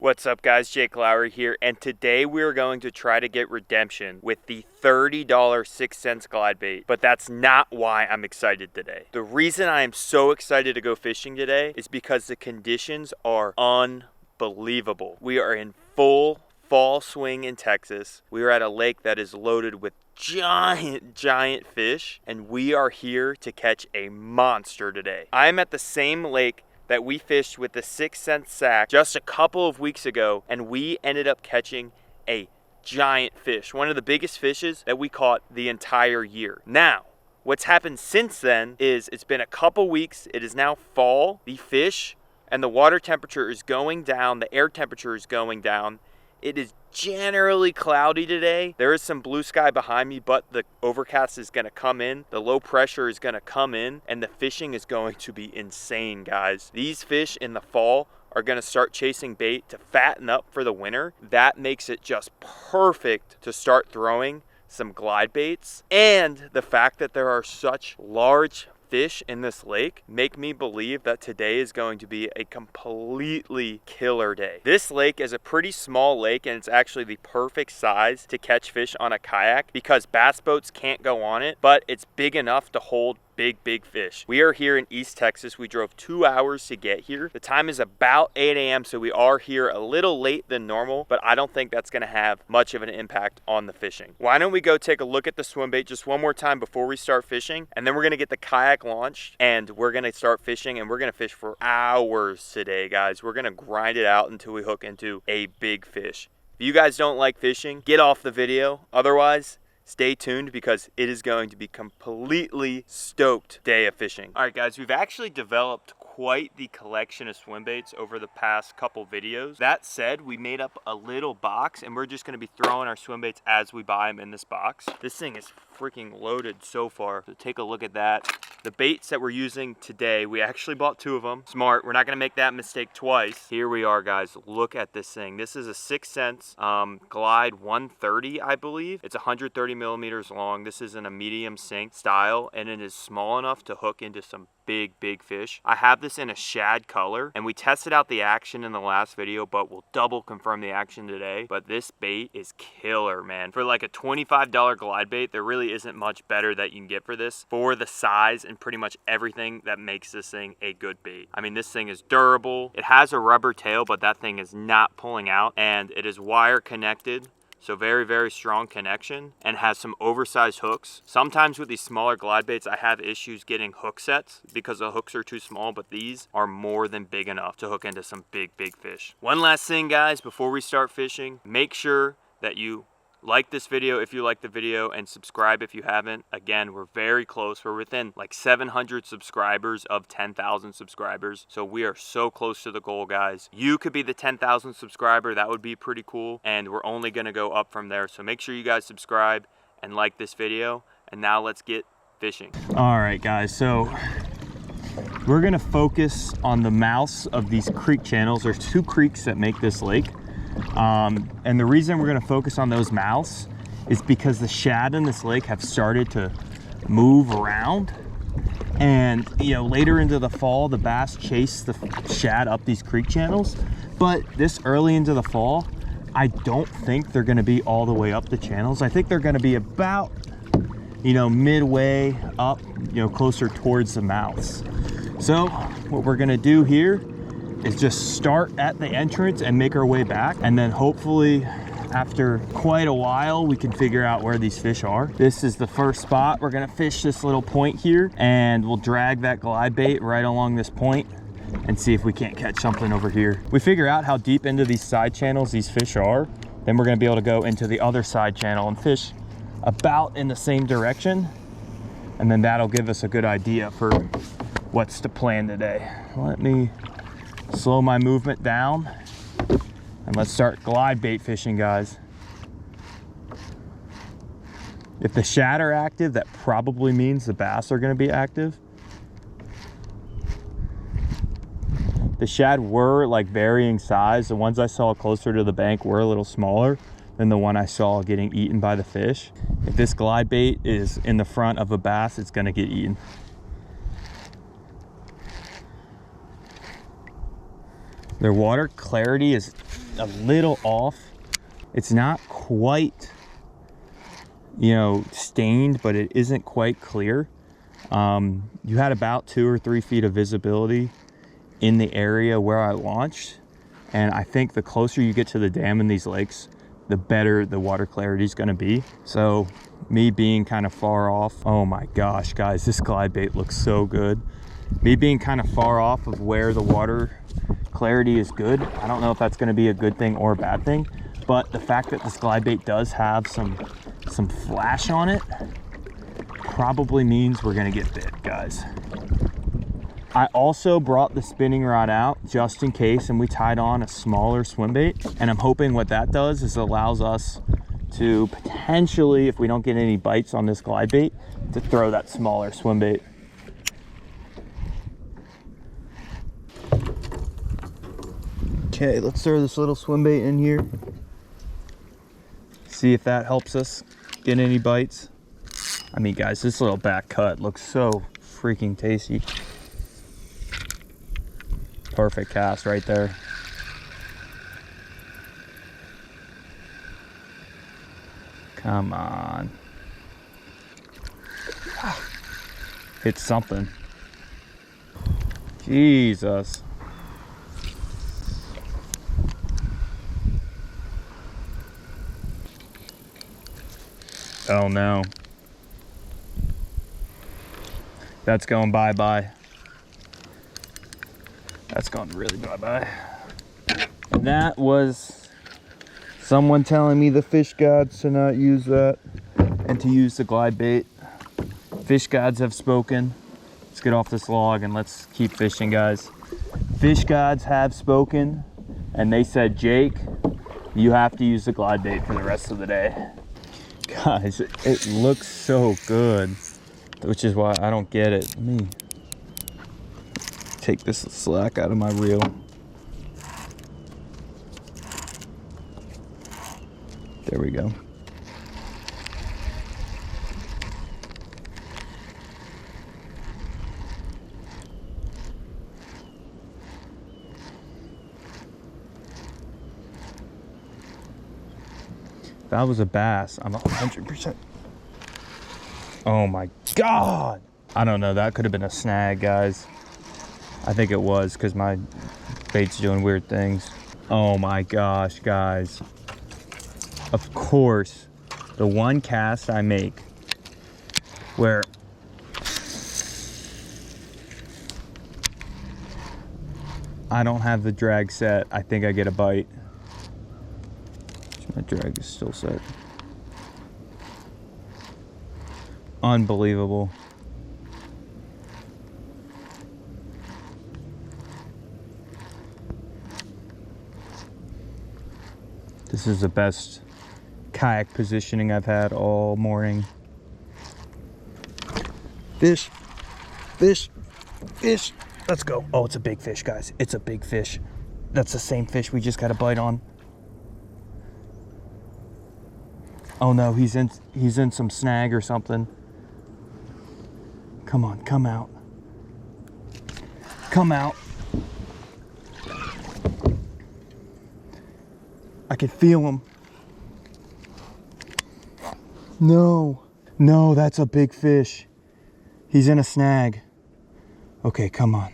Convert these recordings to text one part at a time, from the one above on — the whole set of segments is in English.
What's up guys, Jake Lowry here, and today we're going to try to get redemption with the $30 Sense Glidebait, but that's not why I'm excited today. The reason I am so excited to go fishing today is because the conditions are unbelievable. We are in full fall swing in Texas. We are at a lake that is loaded with giant fish, and we are here to catch a monster today. I'm at the same lake that we fished with the 6 Sense sack just a couple of weeks ago, and we ended up catching a giant fish, one of the biggest fishes that we caught the entire year. Now, what's happened since then is it's been a couple weeks. It is now fall. The fish and the water temperature is going down. The air temperature is going down. It is generally cloudy today. There is some blue sky behind me, but the overcast is going to come in. The low pressure is going to come in, and the fishing is going to be insane, guys. These fish in the fall are going to start chasing bait to fatten up for the winter. That makes it just perfect to start throwing some glide baits. And the fact that there are such large fish in this lake make me believe that today is going to be a completely killer day. This lake is a pretty small lake, and it's actually the perfect size to catch fish on a kayak because bass boats can't go on it, but it's big enough to hold big fish. We are here in East Texas. We drove 2 hours to get here. The time is about 8 a.m. so we are here a little late than normal, but I don't think that's going to have much of an impact on the fishing. Why don't we go take a look at the Swimbait just one more time before we start fishing, and then we're going to get the kayak launched and we're going to start fishing, and we're going to fish for hours today, guys. We're going to grind it out until we hook into a big fish. If you guys don't like fishing, get off the video. Otherwise, stay tuned because it is going to be completely stoked day of fishing. All right, guys, we've actually developed quite the collection of swim baits over the past couple videos. That said, we made up a little box, and we're just going to be throwing our swim baits as we buy them in this box. This thing is freaking loaded so far, so take a look at that. The baits that we're using today, we actually bought 2 of them. Smart, we're not going to make that mistake twice. Here we are, guys. Look at this thing. This is a 6 Sense Glide 130, I believe. It's 130 millimeters long. This is in a medium sink style, and it is small enough to hook into some big fish. I have this in a shad color, and we tested out the action in the last video, but we'll double confirm the action today. But this bait is killer, man. For like a $25 glide bait, there really isn't much better that you can get for this, for the size and pretty much everything that makes this thing a good bait. I mean, this thing is durable. It has a rubber tail, but that thing is not pulling out, and it is wire connected. So very strong connection, and has some oversized hooks. Sometimes with these smaller glide baits, I have issues getting hook sets because the hooks are too small, but these are more than big enough to hook into some big fish. One last thing, guys, before we start fishing, make sure that you like this video if you like the video, and subscribe if you haven't. Again, we're very close. We're within like 700 subscribers of 10,000 subscribers. So we are so close to the goal, guys. You could be the 10,000 subscriber. That would be pretty cool. And we're only going to go up from there. So make sure you guys subscribe and like this video. And now let's get fishing. All right, guys. So we're going to focus on the mouths of these creek channels. There's 2 creeks that make this lake. And the reason we're going to focus on those mouths is because the shad in this lake have started to move around, and you know, later into the fall the bass chase the shad up these creek channels, but this early into the fall I don't think they're going to be all the way up the channels. I think they're going to be about, you know, midway up, you know, closer towards the mouths. So what we're going to do here is just start at the entrance and make our way back, and then hopefully after quite a while we can figure out where these fish are. This is the first spot. We're gonna fish this little point here, and we'll drag that glide bait right along this point and see if we can't catch something over here. We figure out how deep into these side channels these fish are, then we're gonna be able to go into the other side channel and fish about in the same direction, and then that'll give us a good idea for what's to plan today. Let me slow my movement down, and let's start glide bait fishing, guys. If the shad are active, that probably means the bass are going to be active. The shad were like varying size. The ones I saw closer to the bank were a little smaller than the one I saw getting eaten by the fish. If this glide bait is in the front of a bass, it's going to get eaten. Their water clarity is a little off. It's not quite, you know, stained, but it isn't quite clear. You had about 2 or 3 feet of visibility in the area where I launched. And I think the closer you get to the dam in these lakes, the better the water clarity is gonna be. So me being kind of far off, oh my gosh, guys, this glide bait looks so good. Me being kind of far off of where the water clarity is good, I don't know if that's gonna be a good thing or a bad thing, but the fact that this glide bait does have some flash on it probably means we're gonna get bit, guys. I also brought the spinning rod out just in case, and we tied on a smaller swim bait. And I'm hoping what that does is allows us to potentially, if we don't get any bites on this glide bait, to throw that smaller swim bait. Okay, let's throw this little swim bait in here. See if that helps us get any bites. I mean, guys, this little back cut looks so freaking tasty. Perfect cast right there. Come on. Hit something. Jesus. Oh no. That's going bye-bye. That's gone really bye-bye. That was someone telling me the fish gods to not use that and to use the glide bait. Fish gods have spoken. Let's get off this log and let's keep fishing, guys. Fish gods have spoken, and they said, Jake, you have to use the glide bait for the rest of the day. Guys, it looks so good, which is why I don't get it. Let me take this slack out of my reel. There we go. That was a bass. I'm 100%. Oh my God. I don't know. That could have been a snag, guys. I think it was because my bait's doing weird things. Oh my gosh, guys. Of course, the one cast I make where I don't have the drag set, I think I get a bite. My drag is still set. Unbelievable. This is the best kayak positioning I've had all morning. Fish, fish, fish. Let's go. Oh, it's a big fish, guys. It's a big fish. That's the same fish we just got a bite on. Oh no, he's in some snag or something. Come on, come out. Come out. I can feel him. No, no, that's a big fish. He's in a snag. Okay, come on.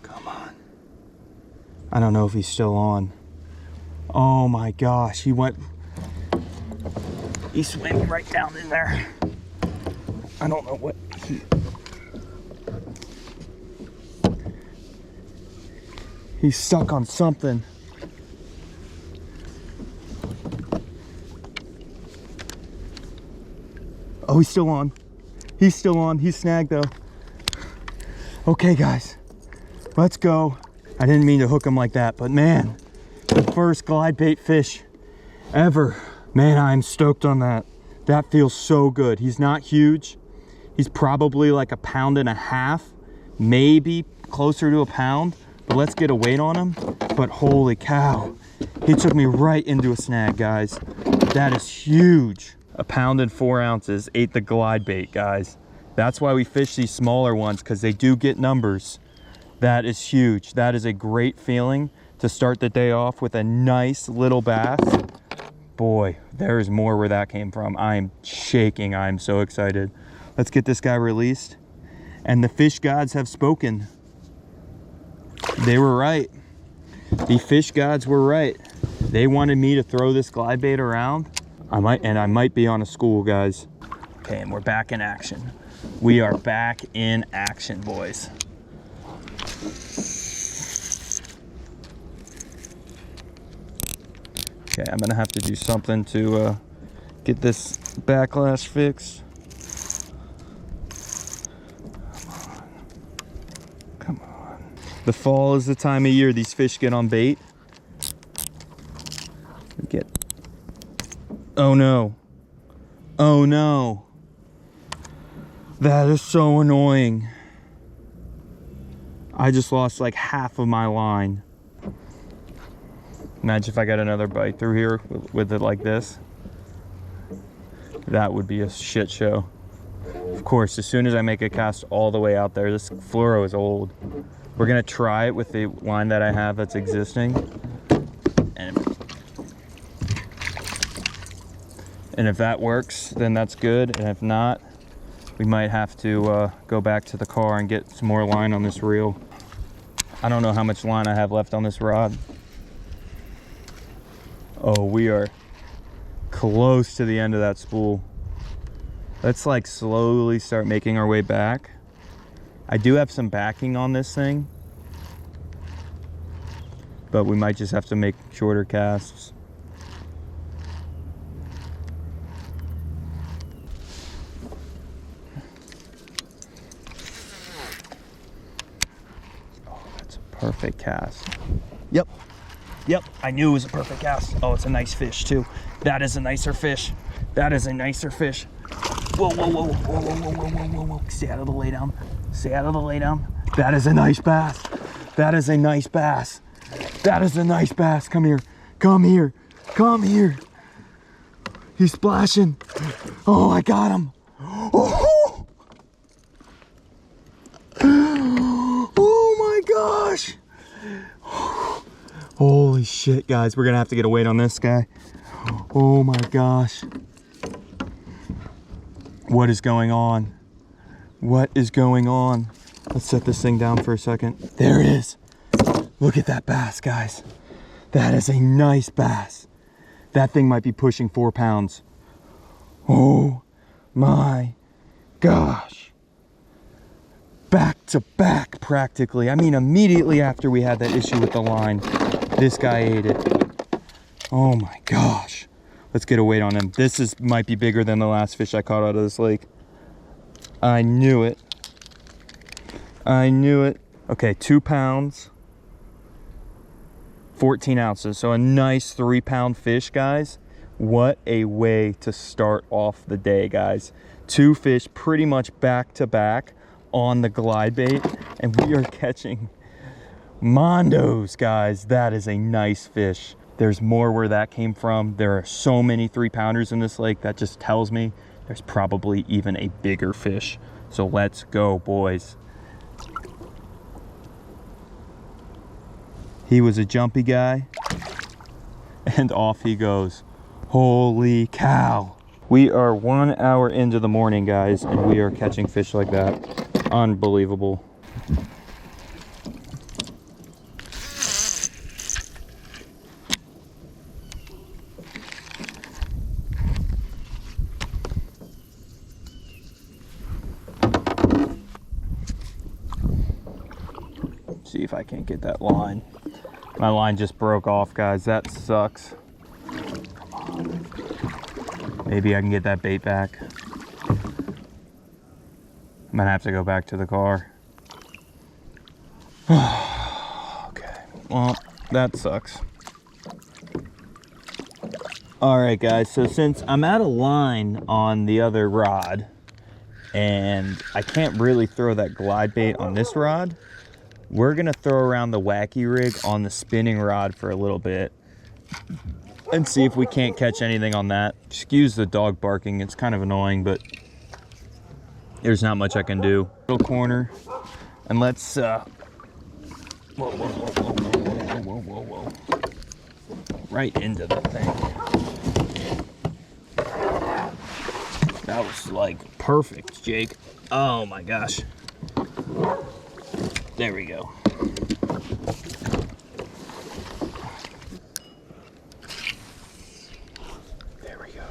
Come on. I don't know if he's still on. Oh my gosh, he swam right down in there. I don't know what he's stuck on something. Oh, he's still on. He's still on. He's snagged though. Okay, guys, let's go. I didn't mean to hook him like that, but man, the first glide bait fish ever. Man, I'm stoked on that. That feels so good. He's not huge. He's probably like 1.5 pounds, maybe closer to a pound. But let's get a weight on him. But holy cow, he took me right into a snag, guys. That is huge. 1.4 pounds ate the glide bait, guys. That's why we fish these smaller ones, because they do get numbers. That is huge. That is a great feeling to start the day off with a nice little bass. Boy, there's more where that came from. I'm shaking. I'm so excited. Let's get this guy released. And the fish gods have spoken. They were right. The fish gods were right. They wanted me to throw this glide bait around. I might be on a school, guys. Okay, and we're back in action. We are back in action, boys. Okay, I'm gonna have to do something to get this backlash fixed. Come on. The fall is the time of year these fish get on bait. Oh no. Oh no. That is so annoying. I just lost like half of my line. Imagine if I got another bite through here with it like this. That would be a shit show. Of course, as soon as I make a cast all the way out there, this fluoro is old. We're gonna try it with the line that I have that's existing. And if that works, then that's good. And if not, we might have to go back to the car and get some more line on this reel. I don't know how much line I have left on this rod. Oh, we are close to the end of that spool. Let's like slowly start making our way back. I do have some backing on this thing, but we might just have to make shorter casts. Perfect cast. Yep. I knew it was a perfect cast. Oh, it's a nice fish too. That is a nicer fish. That is a nicer fish. Whoa. Stay out of the lay down. Stay out of the lay down. That is a nice bass. That is a nice bass. That is a nice bass. Come here. Come here. Come here. He's splashing. Oh, I got him. Oh, oh my gosh. Holy shit, guys. We're gonna have to get a weight on this guy. Oh my gosh. What is going on? What is going on? Let's set this thing down for a second. There it is. Look at that bass, guys. That is a nice bass. That thing might be pushing 4 pounds. Oh my gosh. Back to back practically. I mean, immediately after we had that issue with the line, this guy ate it. Oh my gosh. Let's get a weight on him. This might be bigger than the last fish I caught out of this lake. I knew it. I knew it. Okay, 2 pounds, 14 ounces. So a nice 3-pound fish, guys. What a way to start off the day, guys. 2 fish pretty much back to back on the glide bait, and we are catching mondos, guys. That is a nice fish. There's more where that came from. There are so many 3-pounders in this lake. That just tells me there's probably even a bigger fish. So let's go, boys. He was a jumpy guy, and off he goes. Holy cow. We are 1 hour into the morning, guys, and we are catching fish like that. Unbelievable. See if I can't get that line. My line just broke off, guys. That sucks. Come on. Maybe I can get that bait back. I'm gonna have to go back to the car. Okay, well, that sucks. All right, guys, so since I'm out of line on the other rod and I can't really throw that glide bait on this rod, we're gonna throw around the wacky rig on the spinning rod for a little bit and see if we can't catch anything on that. Excuse the dog barking, it's kind of annoying, but there's not much I can do. Little corner, and let's Whoa, whoa, whoa, whoa, whoa, whoa, whoa, whoa. Right into the thing. That was like perfect, Jake. Oh my gosh. There we go. There we go.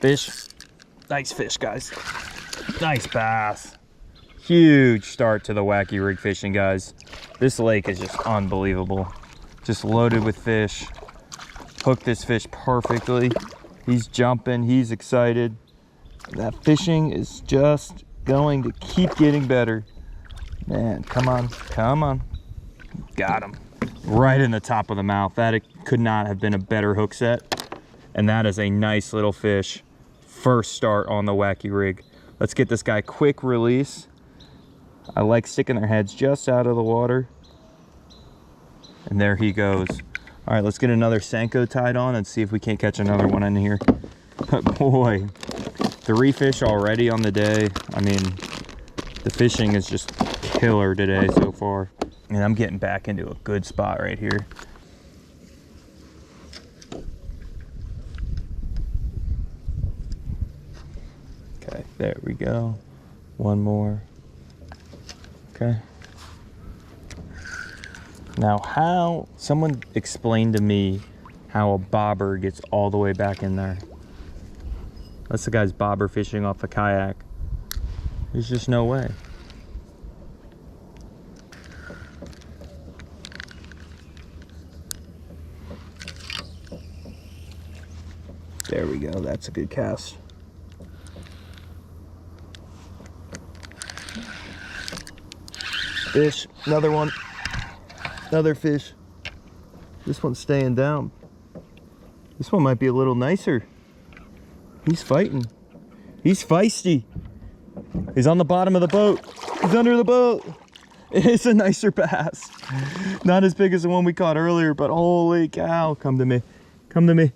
Fish. Nice fish, guys. Nice bass. Huge start to the wacky rig fishing, guys. This lake is just unbelievable. Just loaded with fish. Hooked this fish perfectly. He's jumping, he's excited. That fishing is just going to keep getting better. Man, come on, come on. Got him. Right in the top of the mouth. That could not have been a better hook set. And that is a nice little fish. First start on the wacky rig. Let's get this guy quick release. I like sticking their heads just out of the water. And there he goes. All right, let's get another Senko tied on and see if we can't catch another one in here. But boy, 3 fish already on the day. I mean, the fishing is just killer today so far. And I'm getting back into a good spot right here. Okay, there we go. One more. Okay. Now, how someone explained to me how a bobber gets all the way back in there. That's the guy's bobber fishing off a kayak. There's just no way. There we go, that's a good cast. Fish, another one. Another fish. This one's staying down. This one might be a little nicer. He's fighting. He's feisty. He's on the bottom of the boat. He's under the boat. It's a nicer bass. Not as big as the one we caught earlier, but holy cow. Come to me. Come to me.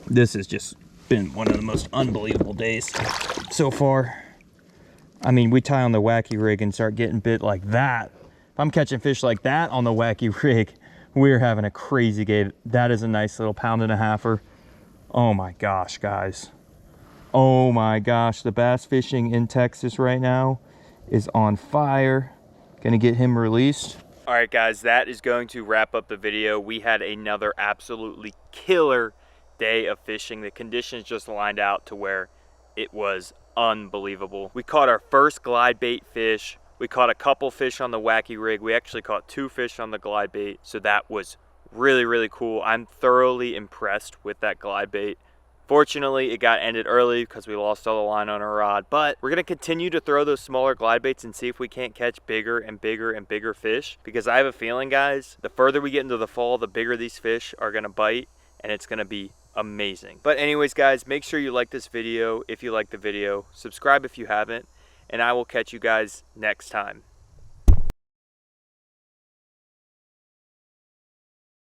This has just been one of the most unbelievable days so far. I mean, we tie on the wacky rig and start getting bit like that. If I'm catching fish like that on the wacky rig, we're having a crazy day. That is a nice little 1.5-pounder. Oh my gosh, guys. Oh my gosh, the bass fishing in Texas right now is on fire. Gonna get him released. All right, guys, that is going to wrap up the video. We had another absolutely killer day of fishing. The conditions just lined out to where it was unbelievable. We caught our first glide bait fish. We caught a couple fish on the wacky rig. We actually caught 2 fish on the glide bait. So that was really, really cool. I'm thoroughly impressed with that glide bait. Fortunately, it got ended early because we lost all the line on our rod, but we're gonna continue to throw those smaller glide baits and see if we can't catch bigger and bigger and bigger fish, because I have a feeling, guys, the further we get into the fall, the bigger these fish are gonna bite, and it's gonna be amazing. But anyways, guys, make sure you like this video if you like the video, subscribe if you haven't, and I will catch you guys next time.